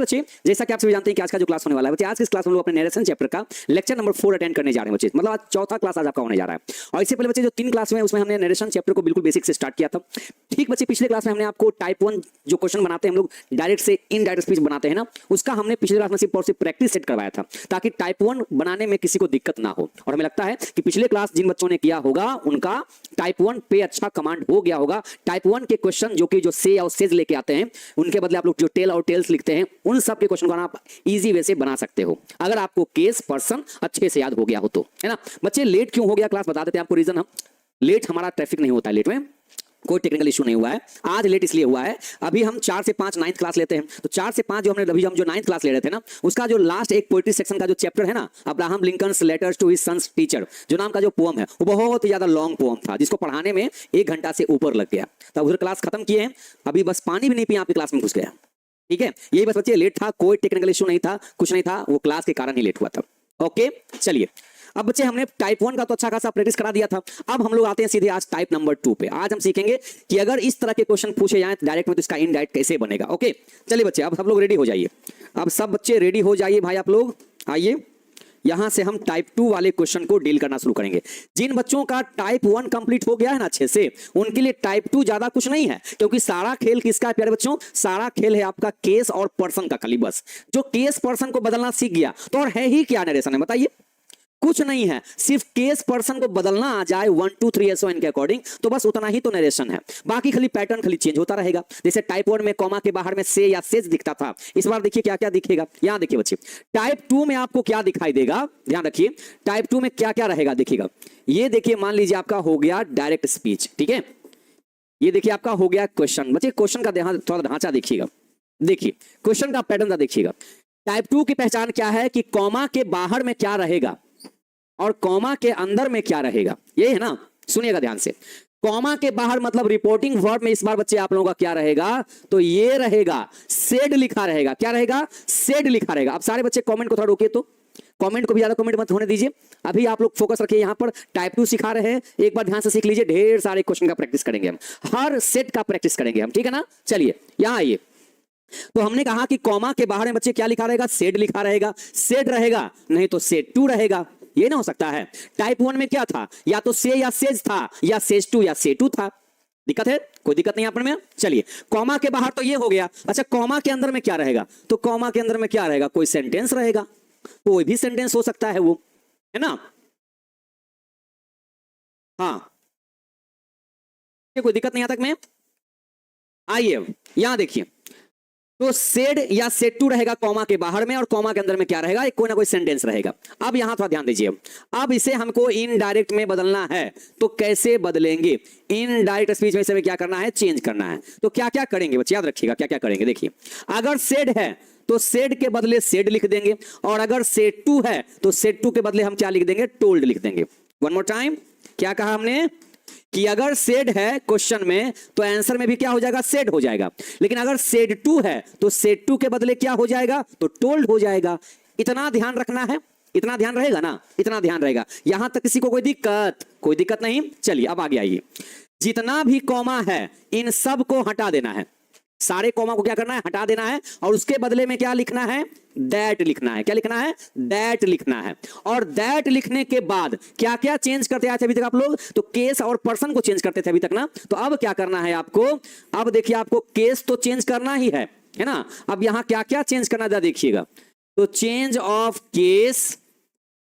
बच्चे जैसा कि आप सभी जानते हैं कि आज का जो क्लास होने वाला है बच्चे, आज की इस क्लास में हम लोग अपने नरेशन चैप्टर का लेक्चर नंबर 4 अटेंड करने जा रहे हैं बच्चे। मतलब आज चौथा क्लास आज आपका होने जा रहा है। और इससे पहले बच्चे जो 3 क्लास हुए हैं उसमें हमने नरेशन चैप्टर को बिल्कुल बेसिक से स्टार्ट किया था। ठीक बच्चे, पिछले क्लास में हमने आपको टाइप 1 जो क्वेश्चन बनाते हैं हम लोग डायरेक्ट से इनडायरेक्ट स्पीच बनाते हैं ना, उसका हमने पिछले क्लास में सिर्फ और सिर्फ प्रैक्टिस सेट करवाया था ताकि टाइप 1 बनाने में किसी को दिक्कत ना हो। और हमें लगता है कि पिछले क्लास जिन बच्चों ने किया होगा उनका टाइप 1 पे अच्छा कमांड हो गया होगा। टाइप 1 के क्वेश्चन जो कि जो से और सेज लेके आते हैं उनके बदले आप लोग जो टेल और टेल्स लिखते हैं उन सब के क्वेश्चन को आप इजी वे से बना सकते हो अगर आपको केस पर्सन अच्छे से याद हो गया हो तो, है ना। बच्चे लेट क्यों हो गया क्लास बता देते हैं आपको रीजन। हम लेट, हमारा ट्रैफिक नहीं होता है लेट में, कोई टेक्निकल इशू नहीं हुआ है। आज लेट इसलिए हुआ है, अभी हम 4 से 5 9th क्लास लेते हैं, तो 4 से 5 जो हमने अभी हम जो 9th क्लास ले रहे थे ना, उसका जो लास्ट एक पोएट्री सेक्शन का जो चैप्टर है ना, Abraham Lincoln's letters to his sons teacher जो नाम का जो पोएम है, वो बहुत ही ज्यादा लॉन्ग पोएम था जिसको पढ़ाने में 1 घंटा से ऊपर लग गया। तब उधर क्लास खत्म किए हैं, अभी बस पानी भी नहीं पिए आपकी क्लास में घुस गया। ठीक है, यही बस बच्चे लेट था, कोई टेक्निकल इशू नहीं था, कुछ नहीं था, वो क्लास के कारण ही लेट हुआ था। ओके चलिए, अब बच्चे हमने टाइप 1 का तो अच्छा खासा प्रैक्टिस करा दिया था। अब हम लोग आते हैं सीधे आज टाइप नंबर 2 पे। आज हम सीखेंगे कि अगर इस तरह के क्वेश्चन पूछे जाएं डायरेक्ट में तो इसका इनडायरेक्ट कैसे बनेगा। ओके चलिए बच्चे, अब सब लोग रेडी हो जाइए। अब सब बच्चे रेडी हो जाइए भाई, आप लोग आइए। यहां से हम टाइप 2 वाले क्वेश्चन को डील करना शुरू करेंगे। जिन बच्चों का टाइप 1 कंप्लीट हो गया है ना अच्छे से, उनके लिए टाइप 2 ज्यादा कुछ नहीं है, क्योंकि सारा खेल किसका है प्यारे बच्चों? सारा खेल है आपका केस और पर्सन का खाली। बस जो केस पर्सन को बदलना सीख गया तो और है ही क्या नरेशन है बताइए? कुछ नहीं है, सिर्फ केस पर्सन को बदलना आ जाए 1 2 3 SON के अकॉर्डिंग, तो बस उतना ही तो नरेशन है। बाकी खाली पैटर्न खाली चेंज होता रहेगा। जैसे टाइप 1 में कॉमा के बाहर में से या सेज दिखता था, इस बार देखिए क्या क्या दिखेगा। यहां देखिए बच्चे, टाइप 2 में आपको क्या दिखाई देगा, ध्यान रखिए टाइप 2 में क्या क्या रहेगा देखिएगा। ये देखिए, मान लीजिए आपका हो गया डायरेक्ट स्पीच, ठीक है। ये देखिए आपका हो गया क्वेश्चन। बच्चे क्वेश्चन का थोड़ा ढांचा देखिएगा, देखिए क्वेश्चन का पैटर्न देखिएगा। टाइप 2 की पहचान क्या है कि कॉमा के बाहर में क्या रहेगा और कॉमा के अंदर में क्या रहेगा, ये है ना। सुनिएगा ध्यान से, कॉमा के बाहर मतलब रिपोर्टिंग वर्ब में इस बार बच्चे आप लोगों का क्या रहेगा, तो ये रहेगा सेड लिखा रहेगा। क्या रहेगा? सेड लिखा रहेगा। अब सारे बच्चे कमेंट को थोड़ा रोकिए, तो कमेंट को भी ज्यादा कमेंट मत होने दीजिए। अभी आप लोग फोकस रखिए, यहां पर टाइप 2 सिखा रहे हैं, एक बार ध्यान से सीख लीजिए। ढेर सारे क्वेश्चन का प्रैक्टिस करेंगे हम, हर सेट का प्रैक्टिस करेंगे हम, ठीक है ना। चलिए यहां आइए। तो हमने कहा कि कॉमा के बाहर में बच्चे क्या लिखा रहेगा? सेड लिखा रहेगा। सेड रहेगा, नहीं तो सेड 2 रहेगा। ये ना हो सकता है। टाइप 1 में क्या था? या तो से या सेज था, या सेज 2 या से 2 था। दिक्कत है? कोई दिक्कत नहीं अपने में। चलिए, कॉमा के बाहर तो ये हो गया। अच्छा, कॉमा के अंदर में क्या रहेगा? तो कॉमा के अंदर में क्या रहेगा? कोई सेंटेंस रहेगा, कोई भी सेंटेंस हो सकता है वो, है ना। हाँ, कोई दिक्कत नहीं आता में। आइए यहां देखिए, तो सेड या सेड 2 रहेगा कॉमा के बाहर में, और कॉमा के अंदर में क्या रहेगा? एक कोई ना कोई सेंटेंस रहेगा। अब यहां थोड़ा ध्यान दीजिए, अब इसे हमको इनडायरेक्ट में बदलना है, तो कैसे बदलेंगे? इनडायरेक्ट स्पीच में इसे क्या करना है? चेंज करना है। तो क्या क्या करेंगे बच्चे, याद रखिएगा क्या क्या करेंगे। देखिए, अगर सेड है तो सेड के बदले सेड लिख देंगे, और अगर सेड 2 है तो सेड 2 के बदले हम क्या लिख देंगे? टोल्ड लिख देंगे। वन मोर टाइम, क्या कहा हमने कि अगर सेड है क्वेश्चन में तो आंसर में भी क्या हो जाएगा? सेड हो जाएगा। लेकिन अगर सेड 2 है तो सेड 2 के बदले क्या हो जाएगा? तो टोल्ड हो जाएगा। इतना ध्यान रखना है, इतना ध्यान रहेगा ना, इतना ध्यान रहेगा। यहां तक किसी को कोई दिक्कत? कोई दिक्कत नहीं। चलिए अब आगे आइए। जितना भी कॉमा है इन सब को हटा देना है। सारे कॉमा को क्या करना है? हटा देना है, और उसके बदले में क्या लिखना है? दैट लिखना है। क्या लिखना है? दैट लिखना है। और दैट लिखने के बाद क्या क्या चेंज करते आए थे अभी तक आप लोग? तो केस और पर्सन को चेंज करते थे अभी तक ना। तो अब क्या करना है आपको? अब देखिए, आपको केस तो चेंज करना ही है ना। अब यहां क्या क्या चेंज करना है देखिएगा। तो चेंज ऑफ केस,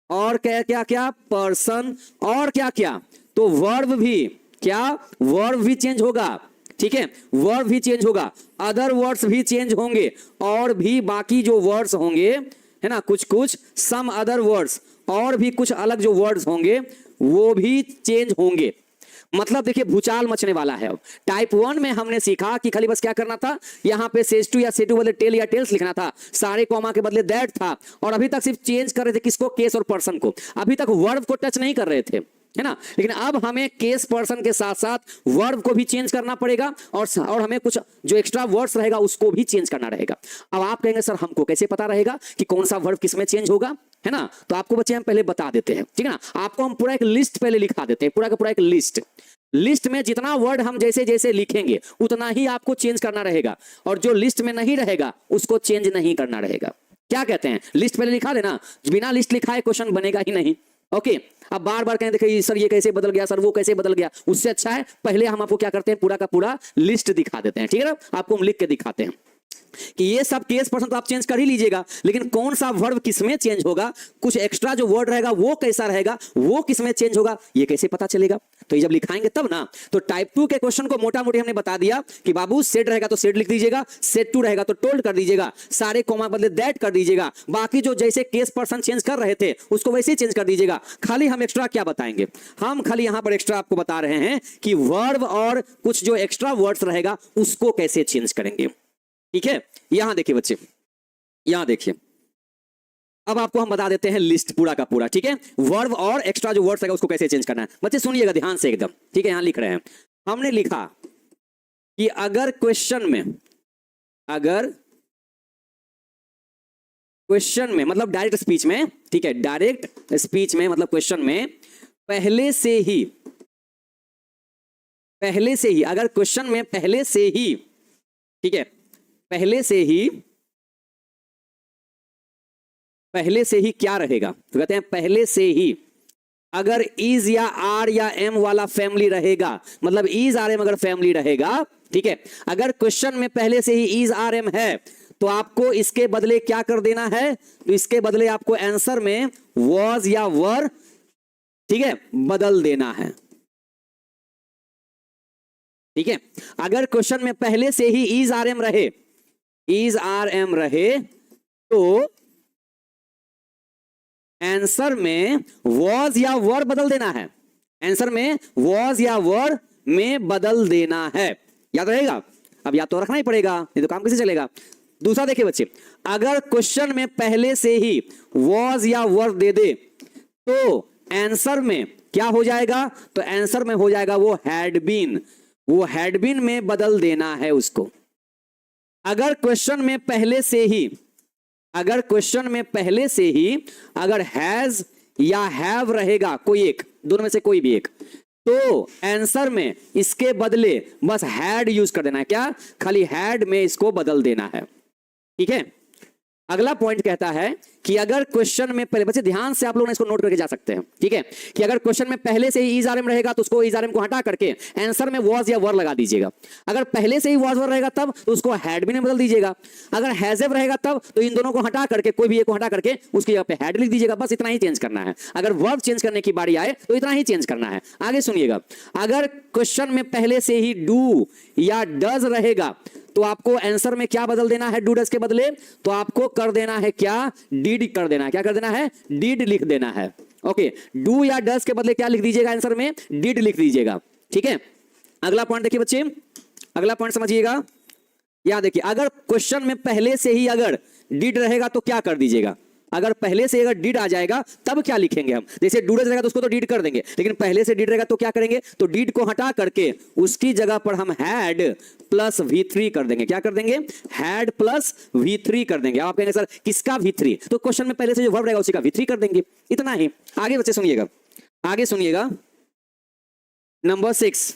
और क्या क्या क्या? पर्सन, और क्या क्या? तो वर्ब भी, क्या? वर्ब भी चेंज होगा, ठीक है। वर्ब भी चेंज होगा, अदर वर्ड्स भी चेंज होंगे, और भी बाकी जो वर्ड्स होंगे, है ना, कुछ कुछ सम अदर वर्ड्स, और भी कुछ अलग जो वर्ड्स होंगे वो भी चेंज होंगे। मतलब देखिए, भूचाल मचने वाला है। अब टाइप 1 में हमने सीखा कि खाली बस क्या करना था, यहां पे सेज 2 या से 2 बदले टेल या टेल्स लिखना था, सारे कॉमा के बदले दैट था, और अभी तक सिर्फ चेंज कर रहे थे किसको? केस और पर्सन को। अभी तक वर्ब को टच नहीं कर रहे थे, है ना। लेकिन अब हमें केस पर्सन के साथ साथ वर्ब को भी चेंज करना पड़ेगा, और हमें कुछ जो एक्स्ट्रा वर्ड्स रहेगा उसको भी चेंज करना रहेगा। अब आप कहेंगे सर हमको कैसे पता रहेगा कि कौन सा वर्ब किस में चेंज होगा, है ना। तो आपको बच्चे हम पहले बता देते हैं, ठीक है ना। आपको हम पूरा एक लिस्ट पहले लिखा देते हैं, पूरा का पूरा एक लिस्ट। लिस्ट में जितना वर्ड हम जैसे जैसे लिखेंगे उतना ही आपको चेंज करना रहेगा, और जो लिस्ट में नहीं रहेगा उसको चेंज नहीं करना रहेगा। क्या कहते हैं, लिस्ट पहले लिखा देना, बिना लिस्ट लिखाए क्वेश्चन बनेगा ही नहीं। ओके, अब बार बार कहें देखिए सर ये कैसे बदल गया, सर वो कैसे बदल गया, उससे अच्छा है पहले हम आपको क्या करते हैं, पूरा का पूरा लिस्ट दिखा देते हैं। ठीक है ना, आपको हम लिख के दिखाते हैं कि ये सब केस पर्सन तो आप चेंज कर ही लीजिएगा, लेकिन कौन सा वर्ब किसमें चेंज होगा, कुछ एक्स्ट्रा जो वर्ड रहेगा वो कैसा रहेगा, वो किसमें चेंज होगा, ये कैसे पता चलेगा। तो ये जब लिखाएंगे तब ना। तो टाइप 2 के क्वेश्चन को मोटा मोटी हमने बता दिया कि बाबू सेड रहेगा तो सेड लिख दीजिएगा, सेड 2 रहेगा तो टोल्ड कर दीजिएगा, सारे कॉमा बदले दैट कर दीजिएगा, बाकी जो जैसे केस पर्सन चेंज कर रहे थे उसको वैसे ही चेंज कर दीजिएगा। खाली हम एक्स्ट्रा क्या बताएंगे, हम खाली यहां पर एक्स्ट्रा आपको बता रहे हैं कि वर्ब और कुछ जो एक्स्ट्रा वर्ड्स रहेगा उसको कैसे चेंज करेंगे। ठीक है, यहां देखिए बच्चे, यहां देखिए, अब आपको हम बता देते हैं लिस्ट पूरा का पूरा। ठीक है, वर्ब और एक्स्ट्रा जो वर्ड्स है उसको कैसे चेंज करना है। बच्चे सुनिएगा ध्यान से एकदम। ठीक है, यहां लिख रहे हैं, हमने लिखा कि अगर क्वेश्चन में मतलब डायरेक्ट स्पीच में, ठीक है, डायरेक्ट स्पीच में मतलब क्वेश्चन में पहले से ही अगर क्वेश्चन में पहले से ही, ठीक है, पहले से ही क्या रहेगा, तो कहते हैं पहले से ही अगर इज या आर या एम वाला फैमिली रहेगा, मतलब इज आर एम अगर फैमिली रहेगा, ठीक है, अगर क्वेश्चन में पहले से ही इज आर एम है तो आपको इसके बदले क्या कर देना है, तो इसके बदले आपको आंसर में वॉज या वर, ठीक है, बदल देना है। ठीक है, अगर क्वेश्चन में पहले से ही इज आर एम रहे तो आंसर में वॉज या वर बदल देना है, आंसर में वॉज या वर में बदल देना है। याद रहेगा, अब याद तो रखना ही पड़ेगा, नहीं तो काम कैसे चलेगा। दूसरा देखिए बच्चे, अगर क्वेश्चन में पहले से ही वॉज या वर दे दे तो आंसर में क्या हो जाएगा, तो आंसर में हो जाएगा वो हैड बीन, वो हैड बीन में बदल देना है उसको। अगर क्वेश्चन में पहले से ही अगर हैज या हैव रहेगा, कोई एक, दोनों में से कोई भी एक, तो आंसर में इसके बदले बस हैड यूज कर देना है। क्या, खाली हैड में इसको बदल देना है। ठीक है, अगला पॉइंट कहता है कि अगर क्वेश्चन में पहले, बच्चे ध्यान से आप लोग इसको नोट करके जा सकते हैं। ठीक है, कि अगर क्वेश्चन में पहले से ही इज आर एम रहेगा तो उसको इज आर एम को हटा करके आंसर में वॉज या वर लगा दीजिएगा। अगर पहले से ही वॉज वर रहेगा तब तो उसको हैड भी में बदल दीजिएगा। अगर हैज एव रहेगा तब तो इन दोनों को हटा करके, कोई भी एक को हटा करके उसकी जगह पे हैड लिख दीजिएगा। बस इतना ही चेंज करना है। अगर वर्ब चेंज करने की बारी आए तो इतना ही चेंज करना है। आगे सुनिएगा, अगर क्वेश्चन में पहले से ही डू या डज रहेगा तो आपको आंसर में क्या बदल देना है, डू डज के बदले, तो आपको कर देना है क्या, डिड कर देना है। क्या कर देना है, डिड लिख देना है। ओके, डू या डज के बदले क्या लिख दीजिएगा, आंसर में डिड लिख दीजिएगा। ठीक है, अगला पॉइंट देखिए बच्चे, अगला पॉइंट समझिएगा। यहां देखिए, अगर क्वेश्चन में पहले से ही अगर डिड रहेगा तो क्या कर दीजिएगा, अगर पहले से अगर डिड आ जाएगा तब क्या लिखेंगे हम, जैसे डूडज रहेगा तो उसको तो डिड कर देंगे, लेकिन पहले से डिड रहेगा तो क्या करेंगे, तो डिड को हटा करके उसकी जगह पर हम हैड प्लस V3 कर देंगे। क्या कर देंगे, हैड प्लस V3 कर देंगे। आप कहेंगे सर किसका V3, तो क्वेश्चन में पहले से जो वर्ब रहेगा उसी का V3 कर देंगे। इतना ही। आगे बच्चे सुनिएगा, आगे सुनिएगा, नंबर 6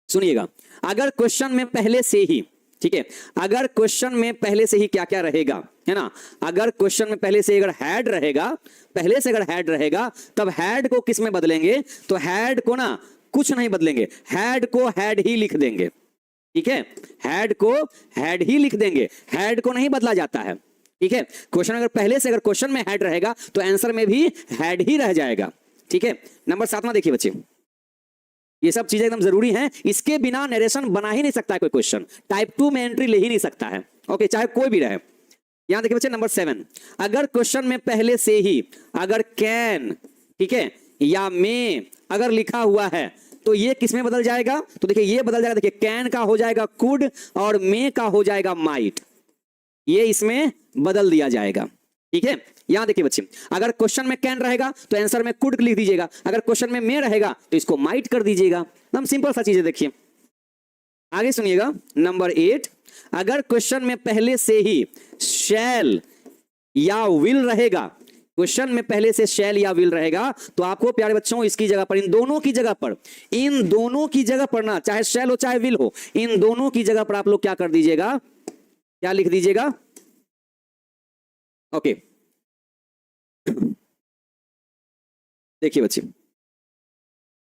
सुनिएगा, अगर क्वेश्चन में पहले से ही, ठीक है, अगर क्वेश्चन में पहले से ही क्या क्या रहेगा, है ना, अगर क्वेश्चन में पहले से अगर हैड रहेगा, पहले से अगर हैड रहेगा तब हैड को किस में बदलेंगे, तो हैड को ना कुछ नहीं बदलेंगे, हैड को हैड ही लिख देंगे। ठीक है, हैड को हैड ही लिख देंगे, हैड को नहीं बदला जाता है। ठीक है, क्वेश्चन अगर पहले से अगर क्वेश्चन में हैड रहेगा तो आंसर में भी हैड ही रह जाएगा। ठीक है, नंबर 7वां देखिए बच्चे, ये सब चीजें एकदम जरूरी हैं, इसके बिना नरेशन बना ही नहीं सकता है कोई क्वेश्चन, टाइप 2 में एंट्री ले ही नहीं सकता है। ओके, चाहे कोई भी रहे। यहां देखिए बच्चे, नंबर 7, अगर क्वेश्चन में पहले से ही अगर कैन, ठीक है, या मे अगर लिखा हुआ है तो ये किस में बदल जाएगा, तो देखिए ये बदल जाएगा, देखिए कैन का हो जाएगा कुड और मे का हो जाएगा माइट, ये इसमें बदल दिया जाएगा। ठीक है, यहां देखिए बच्चे, अगर क्वेश्चन में कैन रहेगा तो आंसर में कुड लिख दीजिएगा, अगर क्वेश्चन में मे रहेगा तो इसको माइट कर दीजिएगा। एकदम सिंपल सा चीज है। देखिए आगे सुनिएगा, नंबर 8, अगर क्वेश्चन में पहले से ही शैल या विल रहेगा क्वेश्चन में पहले से शैल या विल रहेगा तो आपको प्यारे बच्चों इसकी जगह पर, इन दोनों की जगह पर, इन दोनों की जगह पर ना, चाहे शैल हो चाहे विल हो, इन दोनों की जगह पर आप लोग क्या कर दीजिएगा, क्या लिख दीजिएगा, ओके। देखिए बच्चे,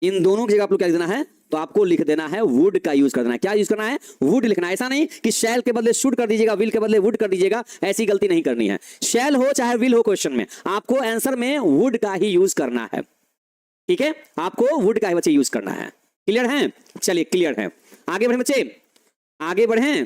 इन दोनों की जगह आप लोग क्या लिख देना है, तो आपको लिख देना है वुड का यूज कर देना है। क्या यूज करना है, वुड लिखना है। ऐसा नहीं कि शैल के बदले शुड कर दीजिएगा, विल के बदले वुड कर दीजिएगा, ऐसी गलती नहीं करनी है। शैल हो चाहे विल हो, क्वेश्चन में आपको आंसर में वुड का ही यूज करना है, ठीक है, आपको वुड का ही बच्चे यूज करना है। क्लियर है, चलिए क्लियर है, आगे बढ़े बच्चे, आगे बढ़े,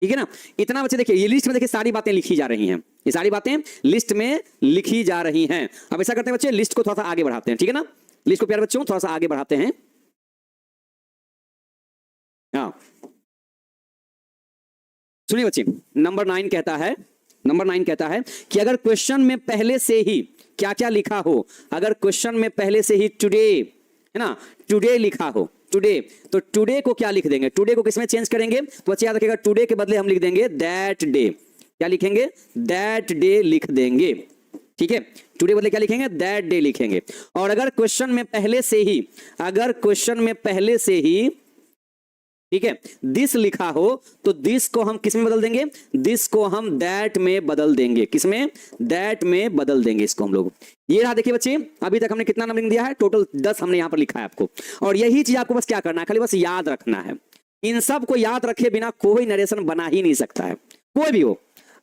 ठीक है ना। इतना बच्चे देखिए, ये लिस्ट में देखिए सारी बातें लिखी जा रही हैं, ये सारी बातें लिस्ट में लिखी जा रही हैं। अब ऐसा करते हैं बच्चे, लिस्ट को थोड़ा सा आगे बढ़ाते हैं, ठीक है ना, लिस्ट को प्यारे बच्चों थोड़ा सा आगे बढ़ाते हैं। हाँ सुनिए बच्चे, नंबर 9 कहता है, नंबर 9 कहता है कि अगर क्वेश्चन में पहले से ही क्या क्या लिखा हो, अगर क्वेश्चन में पहले से ही टुडे, है ना, टुडे लिखा हो, टुडे, तो टुडे को क्या लिख देंगे, टुडे को किसमें चेंज करेंगे, तो बच्चे याद रखिएगा, टुडे के बदले हम लिख देंगे दैट डे। क्या लिखेंगे, दैट डे लिख देंगे, ठीक है, टुडे बदले क्या लिखेंगे, दैट डे लिखेंगे। और अगर क्वेश्चन में पहले से ही, अगर क्वेश्चन में पहले से ही, ठीक है, दिस लिखा हो तो दिस को हम किस में बदल देंगे, दिस को हम दैट में बदल देंगे, किसमें, दैट में बदल देंगे इसको हम लोग। ये रहा देखिए बच्चे, अभी तक हमने कितना नंबरिंग दिया है, टोटल 10 हमने यहां पर लिखा है आपको। और यही चीज आपको बस क्या करना है, खाली बस याद रखना है। इन सब को याद रखे बिना कोई नरेशन बना ही नहीं सकता है, कोई भी हो,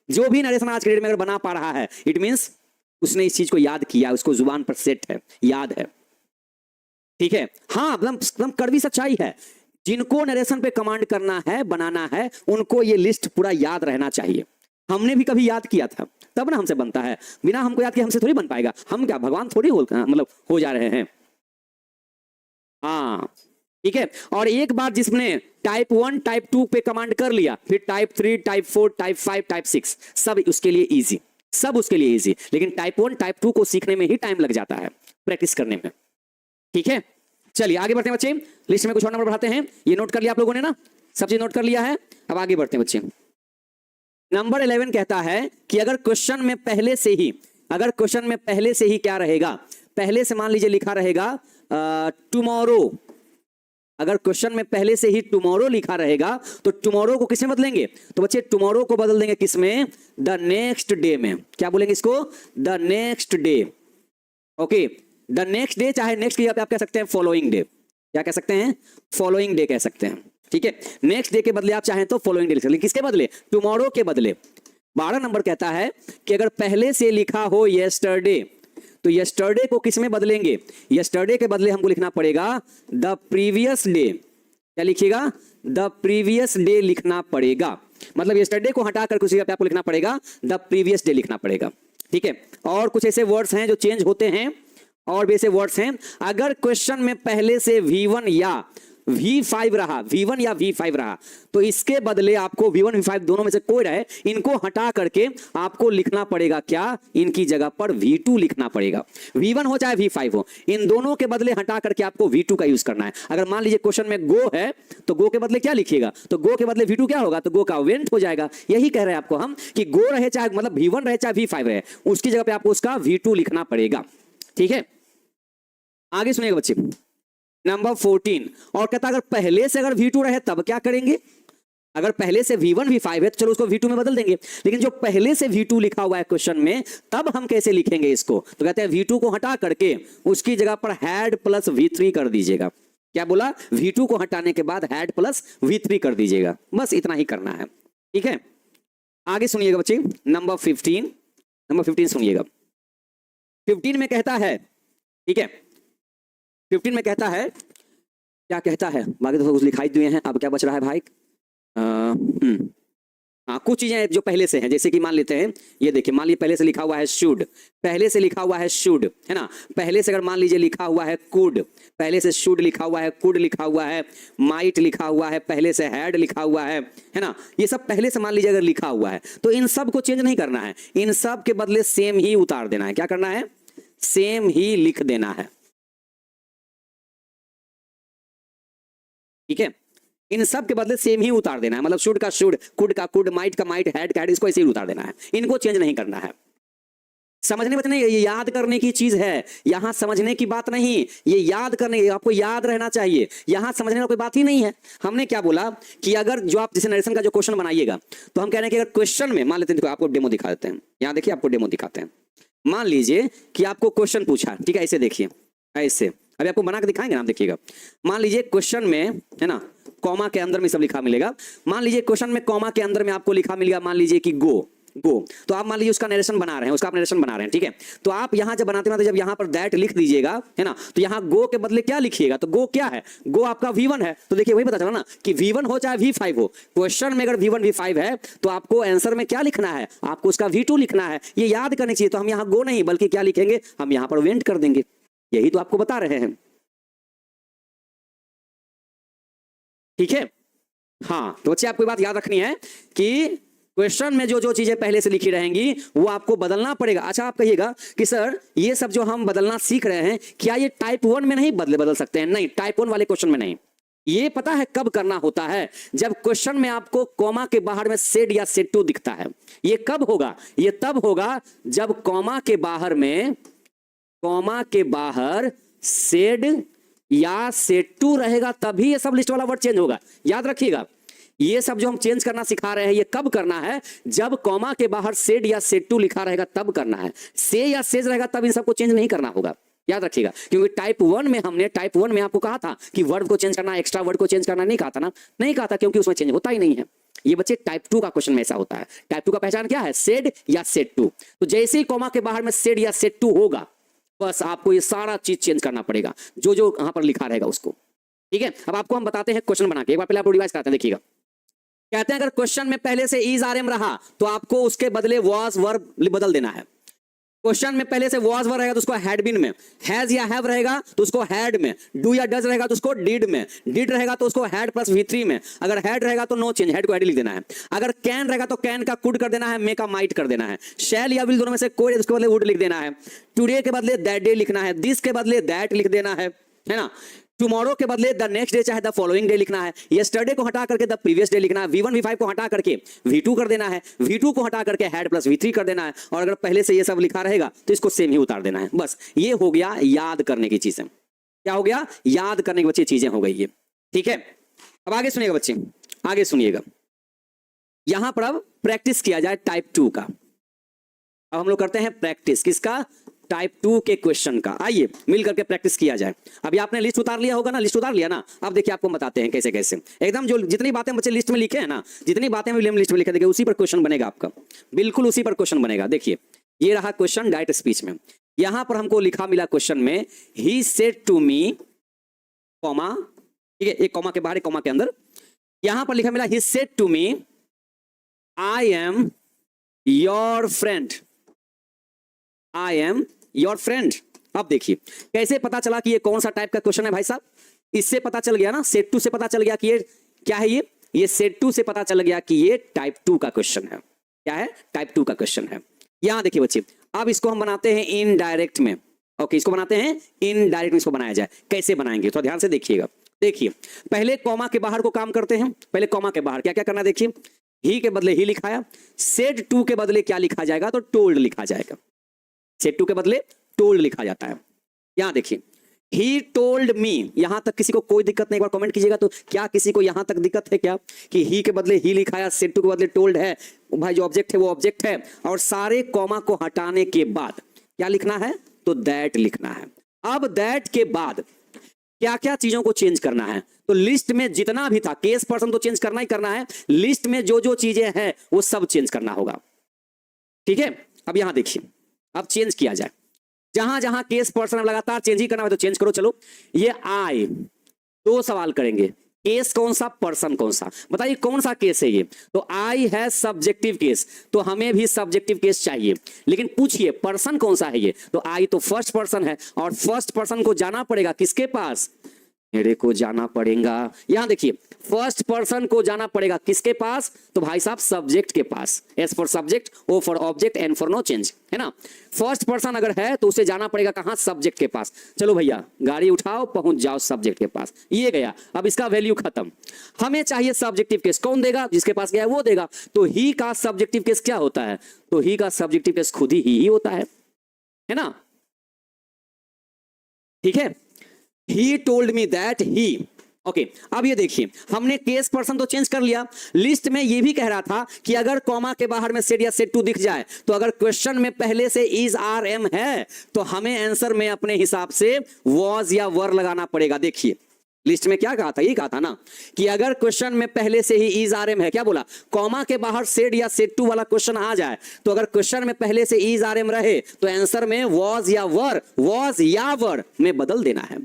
जो भी नरेशन आज के डेट में अगर बना पा रहा है, इट मींस उसने इस चीज को याद किया, उसको जुबान पर सेट है, याद है, ठीक है। हाँ एकदम कड़वी सच्चाई है, जिनको नरेशन पे कमांड करना है, बनाना है, उनको ये लिस्ट पूरा याद रहना चाहिए। हमने भी कभी याद किया था, तब ना हमसे बनता है, बिना हमको याद किए हमसे थोड़ी बन पाएगा, हम क्या भगवान थोड़ी मतलब हो जा रहे हैं। हाँ ठीक है, और एक बार जिसने टाइप 1 टाइप 2 पे कमांड कर लिया, फिर टाइप 3 टाइप 4 टाइप 5 टाइप 6 सब उसके लिए इजी, सब उसके लिए इजी। लेकिन टाइप 1 टाइप 2 को सीखने में ही टाइम लग जाता है, प्रैक्टिस करने में, ठीक है। चलिए आगे बढ़ते हैं बच्चे, लिस्ट में कुछ और नंबर बढ़ाते हैं। ये नोट कर लिया आप लोगों ने ना, सब चीज नोट कर लिया है, अब आगे बढ़ते हैं बच्चे। नंबर 11 कहता है कि अगर क्वेश्चन में पहले से ही, अगर क्वेश्चन में पहले से ही क्या रहेगा, पहले से मान लीजिए लिखा रहेगा टुमारो, अगर क्वेश्चन में पहले से ही टुमारो लिखा रहेगा तो टुमारो को किसमें बदलेंगे, तो बच्चे टुमारो को बदल देंगे किसमें, द नेक्स्ट डे में। क्या बोलेंगे इसको, the next day, okay, the next day, चाहे नेक्स्ट की जगह पे आप कह सकते हैं फॉलोइंग डे, क्या कह सकते हैं, फॉलोइंग डे कह सकते हैं, ठीक है। नेक्स्ट डे के बदले आप चाहें तो फॉलोइंग डे लिख सकते हैं, किसके बदले, टुमारो के बदले। 12 नंबर कहता है कि अगर पहले से लिखा हो यस्टरडे, तो यस्टरडे को किसमें बदलेंगे, यस्टरडे के बदले हमको लिखना पड़ेगा द प्रीवियस डे। क्या लिखिएगा, द प्रीवियस डे लिखना पड़ेगा, मतलब यस्टरडे को हटाकर उसी पे आपको लिखना पड़ेगा द प्रीवियस डे लिखना पड़ेगा, ठीक है। और कुछ ऐसे वर्ड्स हैं जो चेंज होते हैं, और भी ऐसे वर्ड्स हैं, अगर क्वेश्चन में पहले से V1 या V5 रहा, V1 या V5 रहा, तो इसके बदले आपको V1 V5 दोनों में से कोई रहे, इनको हटा करके आपको लिखना पड़ेगा क्या, इनकी जगह पर V2 लिखना पड़ेगा। V1 हो चाहे V5 हो, इन दोनों के बदले हटा करके आपको V2 का यूज करना है। अगर मान लीजिए क्वेश्चन में गो है तो गो के बदले क्या लिखिएगा, तो गो के बदले V2 क्या होगा, तो गो का वेंट हो जाएगा। यही कह रहे हैं आपको हम कि गो रहे चाहे मतलब V1 रहे चाहे V5 रहे, उसकी जगह पे आपको उसका V2 लिखना पड़ेगा, ठीक है। आगे सुनिएगा बच्चे, नंबर 14 और कहता अगर पहले से अगर V2 रहे तब क्या करेंगे, अगर पहले से V1 V5 है तो चलो उसको V2 में बदल देंगे, लेकिन जो पहले से V2 लिखा हुआ है क्वेश्चन में, तब हम कैसे लिखेंगे इसको, तो कहते हैं V2 को हटा करके उसकी जगह पर हैड प्लस V3 कर दीजिएगा। क्या बोला, V2 को हटाने के बाद हैड प्लस V3 कर दीजिएगा, बस इतना ही करना है, ठीक है। आगे सुनिएगा बच्चे, नंबर 15 सुनिएगा। 15 में कहता है, ठीक है, 15 में कहता है, क्या कहता है, बाकी तो कुछ लिखाई दिए हैं, अब क्या बच रहा है भाई, हाँ कुछ चीजें जो पहले से हैं, जैसे कि मान लेते हैं, ये देखिए मान लीजिए पहले से लिखा हुआ है शुड, पहले से लिखा हुआ है शुड, है ना, पहले से अगर मान लीजिए लिखा हुआ है कुड, पहले से शुड लिखा हुआ है, कुड लिखा हुआ है, माइट लिखा हुआ है, पहले से हैड लिखा हुआ है ना, ये सब पहले से मान लीजिए अगर लिखा हुआ है, तो इन सब को चेंज नहीं करना है, इन सब के बदले सेम ही उतार देना है। क्या करना है, सेम ही लिख देना है, ठीक है। इन सब के बदले सेम ही उतार देना है, मतलब शुड का शुड, कुड का कुड, माइट का माइट, हैड का हैड, इसको ऐसे ही उतार देना है, इनको चेंज नहीं करना है। समझने बचने, ये याद करने की चीज है, यहां समझने की बात नहीं, ये याद करने, आपको याद रहना चाहिए, यहां समझने का कोई बात ही नहीं है। हमने क्या बोला कि अगर जो आप जैसे नरेशन का जो क्वेश्चन बनाइएगा, तो हम कह रहे हैं कि अगर क्वेश्चन में मान लेते हैं, देखो आपको डेमो दिखा देते हैं, यहां देखिए आपको डेमो दिखाते हैं। मान लीजिए कि आपको क्वेश्चन पूछा, ठीक है, ऐसे देखिए, ऐसे अभी आपको बना के दिखाएंगे ना, आप देखिएगा। मान लीजिए क्वेश्चन में है ना, कॉमा के अंदर में सब लिखा मिलेगा। मान लीजिए क्वेश्चन में कॉमा के अंदर में आपको लिखा मिलेगा, मान लीजिए कि गो गो, तो आप मान लीजिए उसका नरेशन बना रहे हैं, उसका आप नरेशन बना रहे हैं, ठीक है। तो आप यहां जब बनाते हैं, जब यहां पर दैट लिख दीजिएगा, है ना, तो यहां गो के बदले क्या लिखिएगा, तो गो क्या है, गो आपका V1 है। तो देखिए वही पता चला ना कि V1 हो चाहे V5 हो, क्वेश्चन में अगर V1 V5 है तो आपको आंसर में क्या लिखना है, आपको उसका V2 लिखना है, ये याद करनी चाहिए। तो हम यहां गो नहीं बल्कि क्या लिखेंगे, हम यहां पर वेंट कर देंगे, यही तो आपको बता रहे हैं, ठीक है। हाँ, तो बच्चे आपको बात याद रखनी है कि क्वेश्चन में जो जो चीजें पहले से लिखी रहेंगी वो आपको बदलना पड़ेगा। अच्छा, आप कहिएगा कि सर ये सब जो हम बदलना सीख रहे हैं, क्या ये टाइप 1 में नहीं बदल सकते हैं? नहीं, टाइप 1 वाले क्वेश्चन में नहीं। ये पता है कब करना होता है, जब क्वेश्चन में आपको कॉमा के बाहर में सेड या सेड टू दिखता है। ये कब होगा, ये तब होगा जब कॉमा के बाहर में, कॉमा के बाहर सेड या सेड टू रहेगा, तभी ये सब लिस्ट वाला वर्ड चेंज होगा। याद रखिएगा, ये सब जो हम चेंज करना सिखा रहे हैं, ये कब करना है, जब कॉमा के बाहर सेड या सेड टू लिखा रहेगा तब करना है। से या सेज रहेगा तब इन सबको चेंज नहीं करना होगा, याद रखिएगा। क्योंकि टाइप 1 में हमने, टाइप 1 में आपको कहा था कि वर्ड को चेंज करना, एक्स्ट्रा वर्ड को चेंज करना नहीं कहा था ना, नहीं कहा था, क्योंकि उसमें चेंज होता ही नहीं है। ये बच्चे टाइप 2 का क्वेश्चन में ऐसा होता है। टाइप 2 का पहचान क्या है, सेड या सेड टू। तो जैसे ही कॉमा के बाहर में सेड या सेड टू होगा, बस आपको ये सारा चीज चेंज करना पड़ेगा, जो जो यहां पर लिखा रहेगा उसको, ठीक है। अब आपको हम बताते हैं क्वेश्चन बना के, एक बार पहले आपको रिवाइज कराते हैं, देखिएगा। कहते हैं अगर क्वेश्चन में पहले से इज आरएम रहा तो आपको उसके बदले वाज वर्ब बदल देना है। क्वेश्चन में पहले से वाज वर्ब रहेगा तो उसको हैड बीन में, हैज या हैव रहेगा तो उसको हैड में, डू या डज रहेगा तो उसको डिड में, डिड रहेगा तो उसको हैड प्लस V3 में, अगर हैड रहेगा तो नो चेंज, हैड को हैड लिख देना है। अगर कैन रहेगा तो कैन का कुड कर देना है, मे का माइट कर देना है। शैल या विल दोनों में से कोई, उसके बदले वुड लिख देना है। टुडे के बदले दैट डे लिखना है, दिस के बदले दैट लिख देना है ना। टुमारो के बदले द नेक्स्ट डे चाहे द फॉलोइंग डे लिखना है। यस्टरडे को हटा करके द प्रीवियस डे लिखना है। V1 V5 को हटा करके V2 कर देना है। V2 को हटा करके हैड प्लस V3 कर देना है। और अगर पहले से ये सब लिखा रहेगा तो इसको सेम ही उतार देना है। बस ये हो गया याद करने की चीजें। क्या हो गया, याद करने की बच्चे चीजें हो गई ये, ठीक है। अब आगे सुनिएगा बच्चे, आगे सुनिएगा। यहां पर अब प्रैक्टिस किया जाए टाइप 2 का। अब हम लोग करते हैं प्रैक्टिस किसका, टाइप 2 के क्वेश्चन का। आइए मिल करके प्रैक्टिस किया जाए। अभी आपने लिस्ट उतार लिया होगा ना, लिस्ट उतार लिया ना। अब देखिए आपको बताते हैं कैसे कैसे, एकदम जो जितनी बातें बच्चे लिस्ट में लिखे हैं ना, जितनी बातें विलियम लिस्ट में लिखे, देखिए उसी पर क्वेश्चन बनेगा आपका, बिल्कुल उसी पर क्वेश्चन बनेगा। देखिए ये रहा क्वेश्चन डायरेक्ट स्पीच में। यहां पर हमको लिखा मिला क्वेश्चन में, he said to me, comma, ठीक है, एक कॉमा के बाहर एक कॉमा के अंदर, यहां पर लिखा मिला he said to me I am your friend, I am your friend. अब देखिए कैसे पता चला कि ये कौन सा टाइप का क्वेश्चन है भाई साहब, इससे पता चल गया ना, सेट 2 से पता चल गया कि ये क्या है, ये सेट 2 से पता चल गया कि ये टाइप 2 का क्वेश्चन है। क्या है, टाइप 2 का क्वेश्चन है। यहां देखिए बच्चे, अब इसको हम बनाते हैं इनडायरेक्ट में। ओके, इसको बनाते हैं इनडायरेक्ट में, इसको बनाया जाए। कैसे बनाएंगे तो ध्यान से देखिएगा। देखिए पहले कॉमा के बाहर को काम करते हैं। पहले कॉमा के बाहर क्या क्या करना, देखिए ही के बदले ही लिखाया, सेड 2 के बदले क्या लिखा जाएगा, तो टोल्ड लिखा जाएगा। सेड 2 के बदले टोल्ड लिखा जाता है। यहां देखिए ही टोल्ड मी, यहां तक किसी को कोई दिक्कत नहीं, एक बार कमेंट कीजिएगा। तो क्या किसी को यहां तक दिक्कत है क्या कि ही के बदले ही लिखाया, सेड 2 के बदले टोल्ड है? भाई जो ऑब्जेक्ट है वो ऑब्जेक्ट है, और सारे कॉमा को हटाने के बाद क्या लिखना है, तो दैट लिखना है। अब दैट के बाद क्या क्या चीजों को चेंज करना है, तो लिस्ट में जितना भी था, केस पर्सन तो चेंज करना ही करना है, लिस्ट में जो जो चीजें हैं वो सब चेंज करना होगा, ठीक है। अब यहां देखिए, अब चेंज किया जाए। जहां जहां केस पर्सन लगातार चेंज ही करना है तो चेंज करो। चलो ये आई, 2 सवाल करेंगे, केस कौन सा, पर्सन कौन सा, बताइए कौन सा केस है ये, तो आई है सब्जेक्टिव केस, तो हमें भी सब्जेक्टिव केस चाहिए। लेकिन पूछिए पर्सन कौन सा है ये, तो आई तो फर्स्ट पर्सन है, और फर्स्ट पर्सन को जाना पड़ेगा किसके पास, मेरे को जाना पड़ेगा, यहां देखिए फर्स्ट पर्सन को जाना पड़ेगा किसके पास, तो भाई साहब सब्जेक्ट के पास। S for subject, O for object, N for no change, है ना। फर्स्ट पर्सन अगर है तो उसे जाना पड़ेगा कहां, सब्जेक्ट के पास। चलो भैया गाड़ी उठाओ, पहुंच जाओ सब्जेक्ट के पास, ये गया। अब इसका वैल्यू खत्म, हमें चाहिए सब्जेक्टिव केस। कौन देगा, जिसके पास गया है वो देगा। तो ही का सब्जेक्टिव केस क्या होता है, तो ही का सब्जेक्टिव केस खुद ही होता है। है ना, ठीक है। He told me that he, okay. अब ये देखिए, हमने केस पर्सन तो चेंज कर लिया, लिस्ट में ये भी कह रहा था कि अगर कॉमा के बाहर में सेड या सेड टू दिख जाए, तो अगर क्वेश्चन में पहले से इज आर एम है, तो हमें आंसर में अपने हिसाब से वॉज या वर लगाना पड़ेगा। देखिए लिस्ट में क्या कहा था, ये कहा था ना कि अगर क्वेश्चन में पहले से ही इज आर एम है, क्या बोला, कॉमा के बाहर सेड या सेड टू वाला क्वेश्चन आ जाए, तो अगर क्वेश्चन में पहले से इज आर एम रहे, तो आंसर में वॉज या वर में बदल देना है।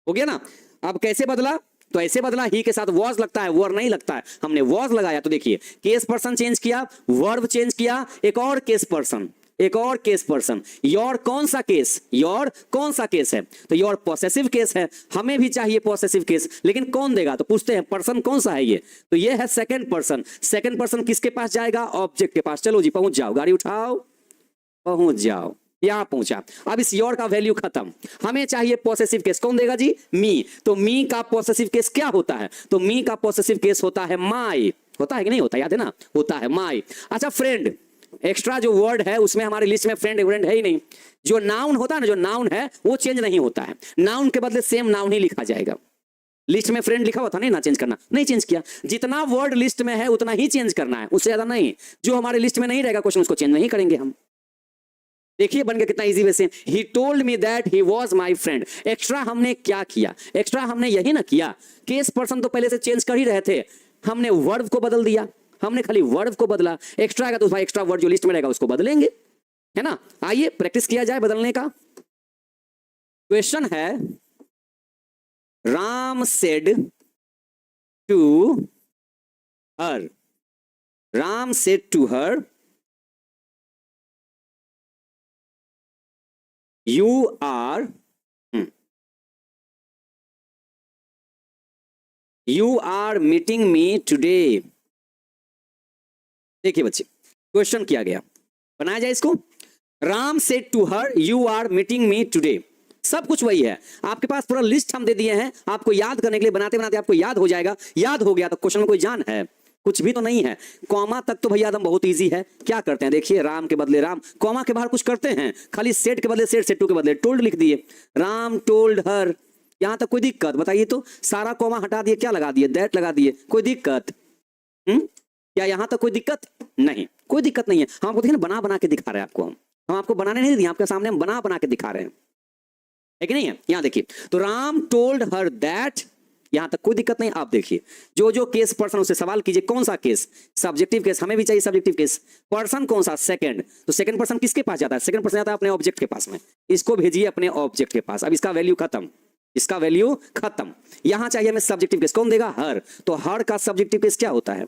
हो गया ना। अब कैसे बदला, तो ऐसे बदला, ही के साथ वॉज लगता है, वर नहीं लगता है, हमने वॉज लगाया। तो देखिए केस पर्सन चेंज किया, वर्ब चेंज किया, एक और केस पर्सन, एक और केस पर्सन। योर कौन सा केस, योर कौन सा केस है, तो योर पॉसेसिव केस है, हमें भी चाहिए पॉसेसिव केस, लेकिन कौन देगा, तो पूछते हैं पर्सन कौन सा है ये, तो ये है सेकंड पर्सन। सेकंड पर्सन किसके पास जाएगा, ऑब्जेक्ट के पास। चलो जी पहुंच जाओ, गाड़ी उठाओ, पहुंच जाओ, यहां पहुंचा। अब इस योर का वैल्यू खत्म, हमें चाहिए पॉसेसिव केस, कौन देगा जी, मी। तो मी का पॉसेसिव केस क्या होता है, तो मी का पॉसेसिव केस होता है माई, होता है कि नहीं होता, याद है ना, होता है माई। अच्छा फ्रेंड, एक्स्ट्रा जो वर्ड है उसमें हमारी लिस्ट में फ्रेंड फ्रेंड है ही नहीं। जो नाउन होता है ना, जो नाउन है वो चेंज नहीं होता है, नाउन के बदले सेम नाउन ही लिखा जाएगा। लिस्ट में फ्रेंड लिखा हुआ था, नहीं ना चेंज करना, नहीं चेंज किया। जितना वर्ड लिस्ट में है उतना ही चेंज करना है, उससे ज्यादा नहीं। जो हमारे लिस्ट में नहीं रहेगा क्वेश्चन, उसको चेंज नहीं करेंगे हम। देखिए बन गया कितना इजी वे से, he told me that he was my friend. Extra हमने क्या किया, एक्स्ट्रा हमने यही ना किया, केस पर्सन तो पहले से चेंज कर ही रहे थे, हमने वर्ब को बदल दिया, हमने खाली वर्ब को बदला। एक्स्ट्रा आएगा तो भाई एक्स्ट्रा वर्ड जो लिस्ट में रहेगा उसको बदलेंगे, है ना। आइए प्रैक्टिस किया जाए बदलने का। क्वेश्चन है, Ram said to her, Ram said to her you are meeting me today। देखिए बच्चे क्वेश्चन किया गया, बनाया जाए इसको। Ram said to her you are meeting me today, सब कुछ वही है। आपके पास पूरा लिस्ट हम दे दिए हैं, आपको याद करने के लिए, बनाते बनाते आपको याद हो जाएगा। याद हो गया तो क्वेश्चन में कोई जान है, कुछ भी तो नहीं है। कॉमा तक तो भैया एकदम बहुत इजी है। क्या करते हैं, देखिए राम के बदले राम, कॉमा के बाहर कुछ करते हैं, खाली सेट के बदले सेट, सेट टू के बदले टोल्ड लिख दिए, राम टोल्ड हर। यहां तक कोई दिक्कत बताइए तो, सारा कॉमा हटा दिए, क्या लगा दिए, दैट लगा दिए, कोई दिक्कत? क्या यहां तक कोई दिक्कत नहीं, कोई दिक्कत नहीं है। हम आपको देखिए बना बना के दिखा रहे हैं आपको, हम आपको बनाने नहीं दिए, आपके सामने हम बना बना के दिखा रहे हैं, है कि नहीं है। यहां देखिए, तो राम टोल्ड हर दैट, यहां तक कोई दिक्कत नहीं। आप देखिए जो जो केस पर्सन, उससे सवाल कीजिए कौन सा केस, सब्जेक्टिव केस, हमें भी चाहिए सब्जेक्टिव केस। पर्सन कौन सा, सेकंड, तो सेकंड पर्सन किसके पास जाता है, सेकंड पर्सन जाता है अपने ऑब्जेक्ट के पास में, इसको भेजिए अपने ऑब्जेक्ट के पास। अब इसका वैल्यू खत्म, इसका वैल्यू खत्म। यहां चाहिए हमें सब्जेक्टिव केस, कौन देगा, हर। तो हर का सब्जेक्टिव केस क्या होता है,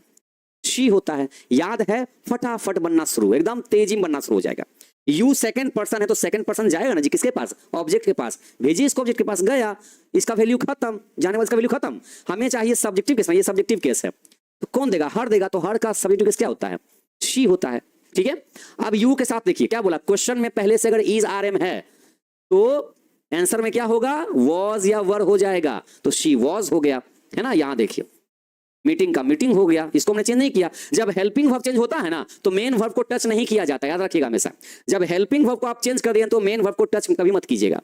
शी होता है। याद है, फटाफट बनना शुरू, एकदम तेजी में बनना शुरू हो जाएगा। यू सेकंड पर्सन है तो सेकंड पर्सन जाएगा ना जी किसके पास, ऑब्जेक्ट के पास, भेजिए इसको ऑब्जेक्ट के पास, गया, इसका वैल्यू खत्म, जाने वाला इसका वैल्यू खत्म। हमें चाहिए सब्जेक्टिव केस, ये सब्जेक्टिव केस है, तो कौन देगा, हर देगा। तो हर का सब्जेक्टिव केस क्या होता है, शी होता है, ठीक है। अब यू के साथ देखिए क्या बोला, क्वेश्चन में पहले से अगर इज आर एम है तो आंसर में क्या होगा, वॉज या वर हो जाएगा, तो शी वॉज हो गया, है ना। यहां देखिए मीटिंग का मीटिंग हो गया, इसको हमने चेंज नहीं किया। जब हेल्पिंग वर्ब चेंज होता है ना, तो मेन वर्ब को टच नहीं किया जाता, याद रखिएगा हमेशा। जब हेल्पिंग वर्ब को आप चेंज कर दिए तो मेन वर्ब को टच कभी मत कीजिएगा,